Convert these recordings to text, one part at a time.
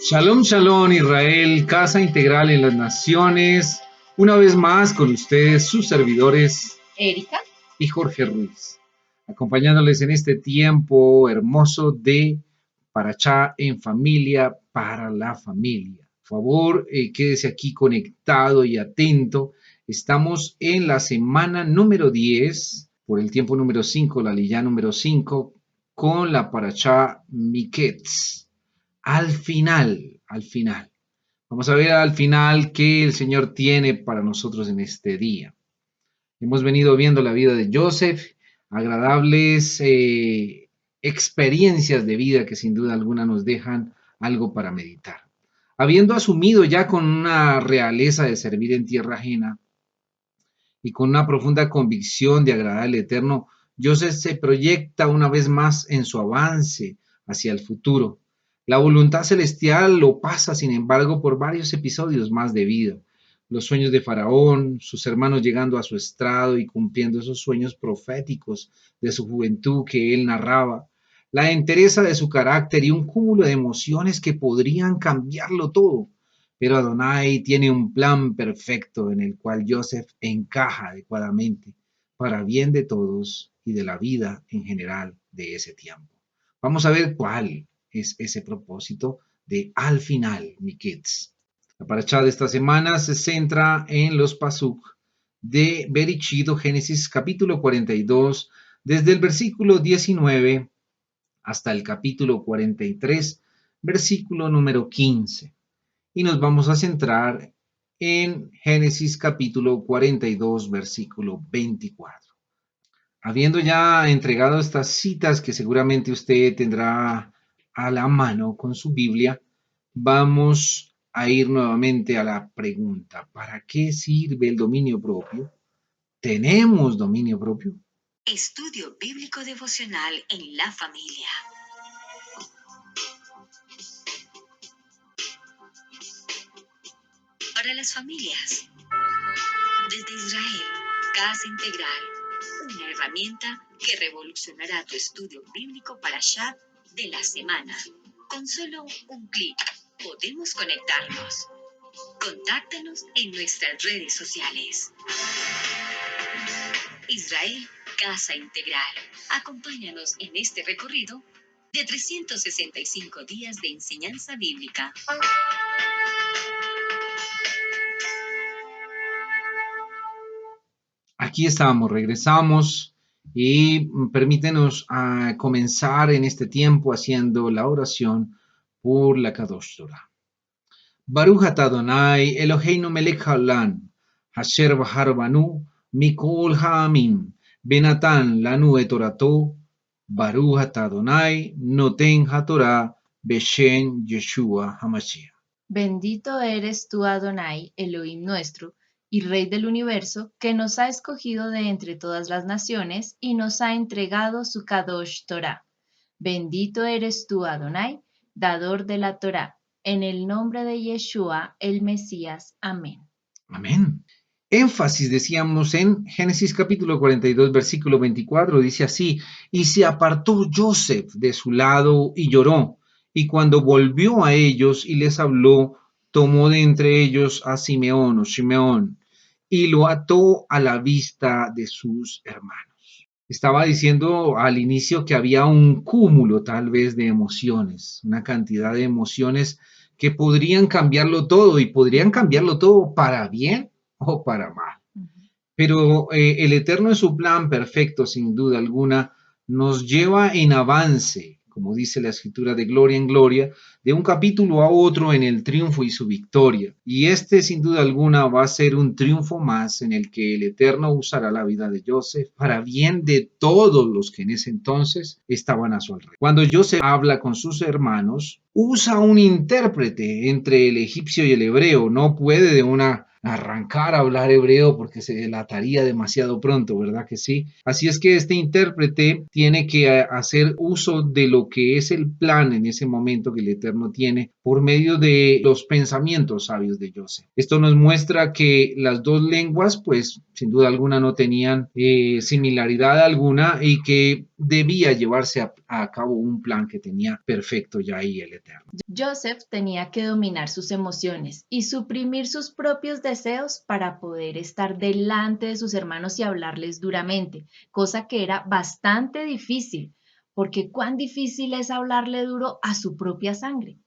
Shalom, shalom Israel, Casa Integral en las Naciones. Una vez más con ustedes, sus servidores, Erika y Jorge Ruiz, acompañándoles en este tiempo hermoso de Parashá en familia, para la familia. Por favor, quédese aquí conectado y atento. Estamos en la semana número 10, por el tiempo número 5, la liyá número 5, con la Parashá Miketz. Al final. Vamos a ver al final qué el Señor tiene para nosotros en este día. Hemos venido viendo la vida de Joseph, agradables experiencias de vida que sin duda alguna nos dejan algo para meditar. Habiendo asumido ya con una realeza de servir en tierra ajena y con una profunda convicción de agradar al Eterno, Joseph se proyecta una vez más en su avance hacia el futuro. La voluntad celestial lo pasa, sin embargo, por varios episodios más de vida. Los sueños de Faraón, sus hermanos llegando a su estrado y cumpliendo esos sueños proféticos de su juventud que él narraba, la entereza de su carácter y un cúmulo de emociones que podrían cambiarlo todo. Pero Adonai tiene un plan perfecto en el cual Joseph encaja adecuadamente para bien de todos y de la vida en general de ese tiempo. Vamos a ver cuál es ese propósito de al final, mi kids. La parashá de esta semana se centra en los pasuk de Bereshit o Génesis capítulo 42, desde el versículo 19 hasta el capítulo 43, versículo número 15. Y nos vamos a centrar en Génesis capítulo 42, versículo 24. Habiendo ya entregado estas citas que seguramente usted tendrá a la mano con su Biblia, vamos a ir nuevamente a la pregunta: ¿para qué sirve el dominio propio? ¿Tenemos dominio propio? Estudio Bíblico Devocional en la familia. Para las familias. Desde Israel, Casa Integral, una herramienta que revolucionará tu estudio bíblico Parashá de la semana. Con solo un clic podemos conectarnos. Contáctanos en nuestras redes sociales. Israel, Casa Integral. Acompáñanos en este recorrido de 365 días de enseñanza bíblica. Aquí estamos, regresamos y permítenos comenzar en este tiempo haciendo la oración por la Kadosh Torah. Baruch atah Adonai Eloheinu melech haolam, asher bahar banu mikol ha'amim, benatan lanu et torato, Baruch atah Adonai noten haTorah beshem Yeshua HaMashiach. Bendito eres tú, Adonai, Elohim nuestro, y Rey del universo, que nos ha escogido de entre todas las naciones y nos ha entregado su Kadosh Torah. Bendito eres tú, Adonai, dador de la Torah, en el nombre de Yeshua, el Mesías. Amén. Amén. Énfasis, decíamos, en Génesis capítulo 42, versículo 24, dice así: y se apartó Joseph de su lado y lloró, y cuando volvió a ellos y les habló, tomó de entre ellos a Simeón o Shimeón, y lo ató a la vista de sus hermanos. Estaba diciendo al inicio que había un cúmulo tal vez de emociones, una cantidad de emociones que podrían cambiarlo todo, y podrían cambiarlo todo para bien o para mal. Pero el Eterno en su plan perfecto, sin duda alguna, nos lleva en avance, como dice la Escritura, de gloria en gloria, de un capítulo a otro en el triunfo y su victoria. Y este, sin duda alguna, va a ser un triunfo más en el que el Eterno usará la vida de Joseph para bien de todos los que en ese entonces estaban a su alrededor. Cuando Joseph habla con sus hermanos, usa un intérprete entre el egipcio y el hebreo. No puede de una arrancar a hablar hebreo porque se delataría demasiado pronto, ¿verdad que sí? Así es que este intérprete tiene que hacer uso de lo que es el plan en ese momento que el Eterno Eterno tiene por medio de los pensamientos sabios de Joseph. Esto nos muestra que las dos lenguas, pues sin duda alguna no tenían similaridad alguna y que debía llevarse a cabo un plan que tenía perfecto ya ahí el Eterno. Joseph tenía que dominar sus emociones y suprimir sus propios deseos para poder estar delante de sus hermanos y hablarles duramente, cosa que era bastante difícil, porque cuán difícil es hablarle duro a su propia sangre.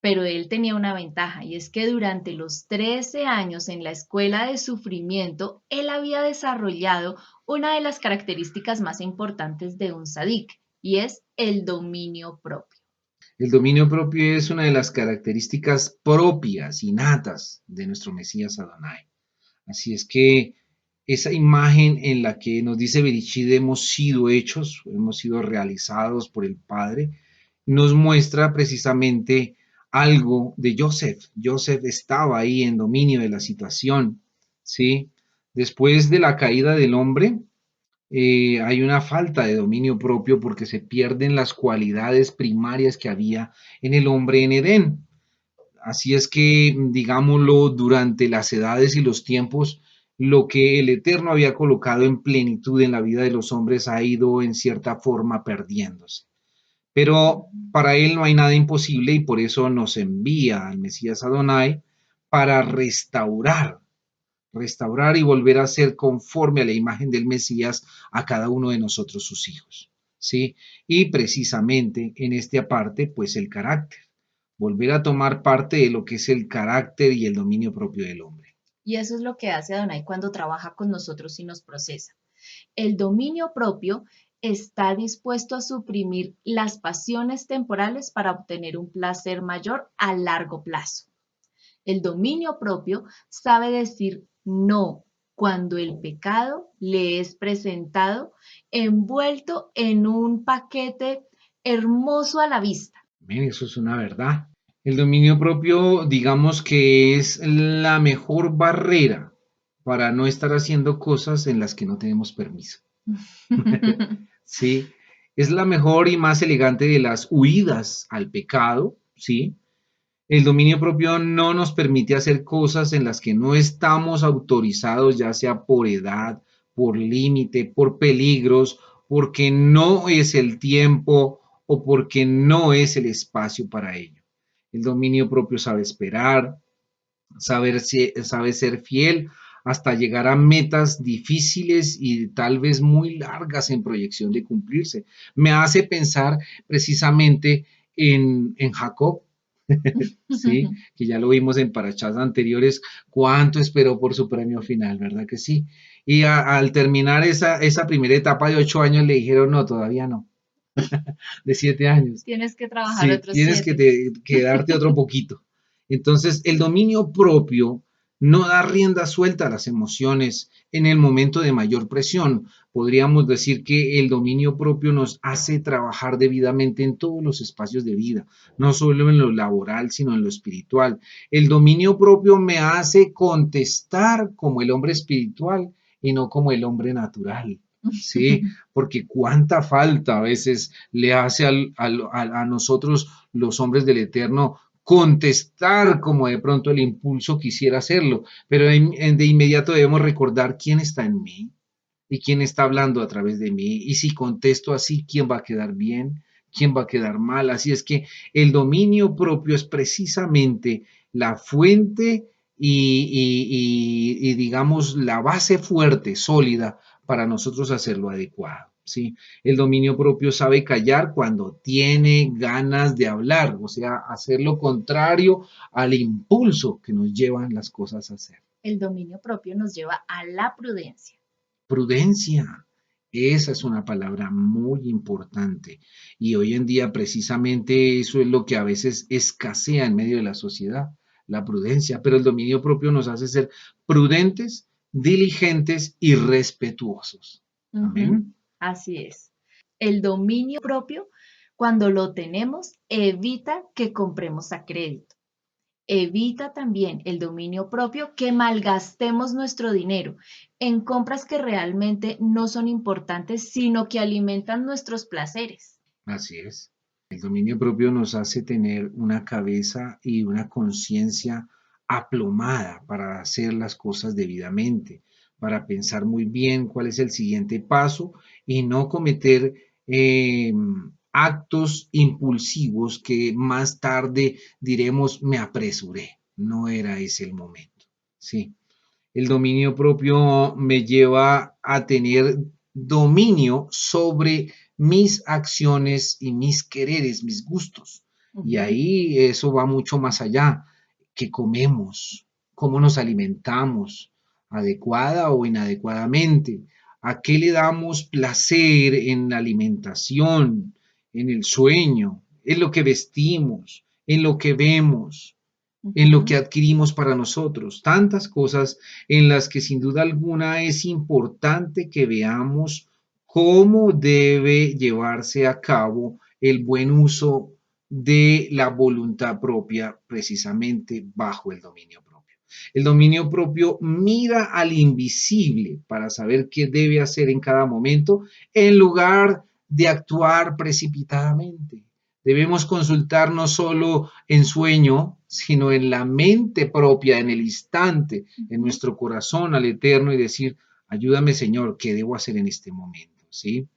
Pero él tenía una ventaja y es que durante los 13 años en la escuela de sufrimiento, él había desarrollado una de las características más importantes de un sadik y es el dominio propio. El dominio propio es una de las características propias, innatas de nuestro Mesías Adonai. Así es que esa imagen en la que nos dice Bereshit hemos sido hechos, hemos sido realizados por el Padre, nos muestra precisamente algo de Joseph. Joseph estaba ahí en dominio de la situación, ¿sí? Después de la caída del hombre, hay una falta de dominio propio porque se pierden las cualidades primarias que había en el hombre en Edén. Así es que, digámoslo, durante las edades y los tiempos, lo que el Eterno había colocado en plenitud en la vida de los hombres ha ido en cierta forma perdiéndose. Pero para Él no hay nada imposible y por eso nos envía al Mesías Adonai para restaurar y volver a ser conforme a la imagen del Mesías a cada uno de nosotros sus hijos, ¿sí? Y precisamente en esta parte, pues el carácter, volver a tomar parte de lo que es el carácter y el dominio propio del hombre. Y eso es lo que hace Adonai cuando trabaja con nosotros y nos procesa. El dominio propio está dispuesto a suprimir las pasiones temporales para obtener un placer mayor a largo plazo. El dominio propio sabe decir no cuando el pecado le es presentado envuelto en un paquete hermoso a la vista. Eso es una verdad. El dominio propio, digamos que es la mejor barrera para no estar haciendo cosas en las que no tenemos permiso. ¿Sí? Es la mejor y más elegante de las huidas al pecado, ¿sí? El dominio propio no nos permite hacer cosas en las que no estamos autorizados, ya sea por edad, por límite, por peligros, porque no es el tiempo o porque no es el espacio para ello. El dominio propio sabe esperar, sabe ser fiel hasta llegar a metas difíciles y tal vez muy largas en proyección de cumplirse. Me hace pensar precisamente en Jacob, sí, que ya lo vimos en parachas anteriores, cuánto esperó por su premio final, ¿verdad que sí? Y al terminar esa primera etapa de 8 años le dijeron, no, todavía no, de 7 años. Tienes que trabajar Sí, otros tienes 7. que darte otro poquito. Entonces, el dominio propio no da rienda suelta a las emociones en el momento de mayor presión. Podríamos decir que el dominio propio nos hace trabajar debidamente en todos los espacios de vida, no solo en lo laboral, sino en lo espiritual. El dominio propio me hace contestar como el hombre espiritual y no como el hombre natural. Sí, porque cuánta falta a veces le hace a nosotros los hombres del Eterno contestar como de pronto el impulso quisiera hacerlo, pero de inmediato debemos recordar quién está en mí y quién está hablando a través de mí, y si contesto así, quién va a quedar bien, quién va a quedar mal. Así es que el dominio propio es precisamente la fuente y digamos la base fuerte, sólida para nosotros hacer lo adecuado. ¿Sí? El dominio propio sabe callar cuando tiene ganas de hablar, o sea, hacer lo contrario al impulso que nos llevan las cosas a hacer. El dominio propio nos lleva a la prudencia. Prudencia, esa es una palabra muy importante y hoy en día precisamente eso es lo que a veces escasea en medio de la sociedad, la prudencia, pero el dominio propio nos hace ser prudentes, diligentes y respetuosos. Amén. Así es. El dominio propio, cuando lo tenemos, evita que compremos a crédito. Evita también el dominio propio que malgastemos nuestro dinero en compras que realmente no son importantes, sino que alimentan nuestros placeres. Así es. El dominio propio nos hace tener una cabeza y una conciencia aplomada para hacer las cosas debidamente, para pensar muy bien cuál es el siguiente paso y no cometer actos impulsivos que más tarde diremos me apresuré. No era ese el momento. Sí. El dominio propio me lleva a tener dominio sobre mis acciones y mis quereres, mis gustos. Y ahí eso va mucho más allá. ¿Qué comemos? ¿Cómo nos alimentamos? ¿Adecuada o inadecuadamente? ¿A qué le damos placer en la alimentación, en el sueño, en lo que vestimos, en lo que vemos, en lo que adquirimos para nosotros? Tantas cosas en las que sin duda alguna es importante que veamos cómo debe llevarse a cabo el buen uso de la voluntad propia, precisamente bajo el dominio propio. El dominio propio mira al invisible para saber qué debe hacer en cada momento en lugar de actuar precipitadamente. Debemos consultar no solo en sueño, sino en la mente propia, en el instante, en nuestro corazón al Eterno y decir, ayúdame Señor, ¿qué debo hacer en este momento? ¿Sí?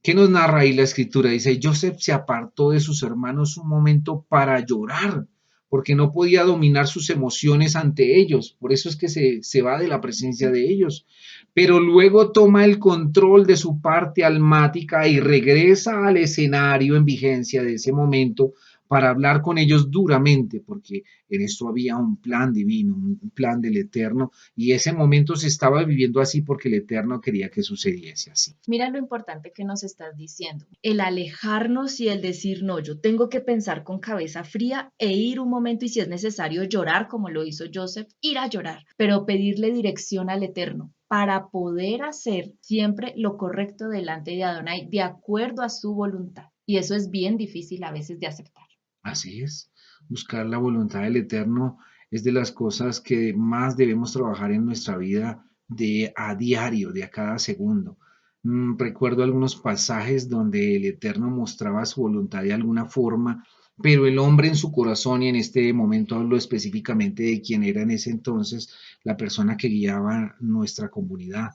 ¿Qué nos narra ahí la escritura? Dice, Joseph se apartó de sus hermanos un momento para llorar, porque no podía dominar sus emociones ante ellos. Por eso es que se va de la presencia de ellos. Pero luego toma el control de su parte almática y regresa al escenario en vigencia de ese momento para hablar con ellos duramente, porque en esto había un plan divino, un plan del Eterno, y ese momento se estaba viviendo así porque el Eterno quería que sucediese así. Mira lo importante que nos estás diciendo. El alejarnos y el decir, no, yo tengo que pensar con cabeza fría e ir un momento y si es necesario llorar, como lo hizo Joseph, ir a llorar, pero pedirle dirección al Eterno para poder hacer siempre lo correcto delante de Adonai de acuerdo a su voluntad. Y eso es bien difícil a veces de aceptar. Así es. Buscar la voluntad del Eterno es de las cosas que más debemos trabajar en nuestra vida a diario, de a cada segundo. Recuerdo algunos pasajes donde el Eterno mostraba su voluntad de alguna forma, pero el hombre en su corazón, y en este momento hablo específicamente de quién era en ese entonces la persona que guiaba nuestra comunidad,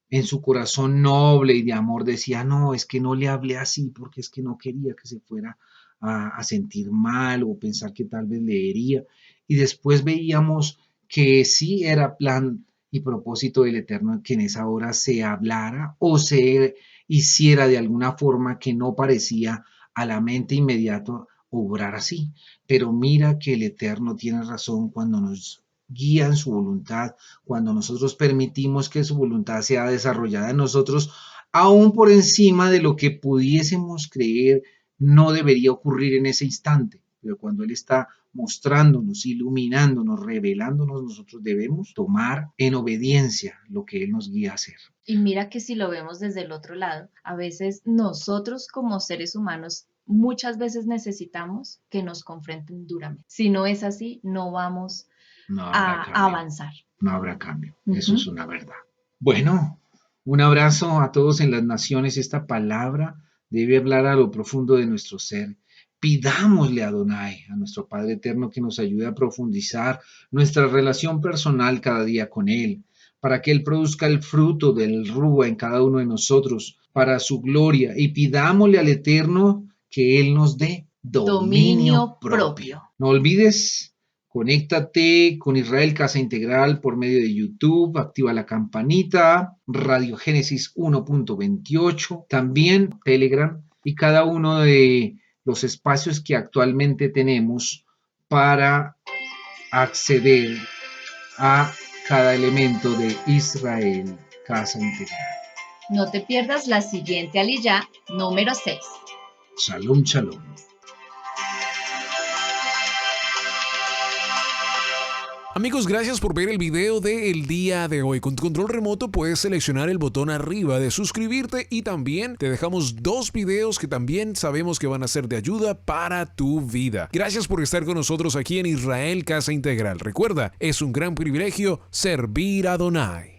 en su corazón noble y de amor decía, no, es que no le hablé así porque es que no quería que se fuera a sentir mal o pensar que tal vez le hería. Y después veíamos que sí era plan y propósito del Eterno que en esa hora se hablara o se hiciera de alguna forma que no parecía a la mente inmediato obrar así. Pero mira que el Eterno tiene razón cuando nos guía en su voluntad, cuando nosotros permitimos que su voluntad sea desarrollada en nosotros, aún por encima de lo que pudiésemos creer no debería ocurrir en ese instante. Pero cuando Él está mostrándonos, iluminándonos, revelándonos, nosotros debemos tomar en obediencia lo que Él nos guía a hacer. Y mira que si lo vemos desde el otro lado, a veces nosotros como seres humanos muchas veces necesitamos que nos confronten duramente. Si no es así, no vamos a avanzar. No habrá cambio. Eso es una verdad. Bueno, un abrazo a todos en las naciones. Esta palabra debe hablar a lo profundo de nuestro ser. Pidámosle a Adonai, a nuestro Padre Eterno, que nos ayude a profundizar nuestra relación personal cada día con Él, para que Él produzca el fruto del Rúa en cada uno de nosotros, para su gloria. Y pidámosle al Eterno que Él nos dé dominio propio. No olvides, conéctate con Israel Casa Integral por medio de YouTube, activa la campanita, Radio Génesis 1.28, también Telegram y cada uno de los espacios que actualmente tenemos para acceder a cada elemento de Israel Casa Integral. No te pierdas la siguiente aliyá, número 6. Shalom, shalom. Amigos, gracias por ver el video del día de hoy. Con tu control remoto puedes seleccionar el botón arriba de suscribirte y también te dejamos 2 videos que también sabemos que van a ser de ayuda para tu vida. Gracias por estar con nosotros aquí en Israel Casa Integral. Recuerda, es un gran privilegio servir a Adonai.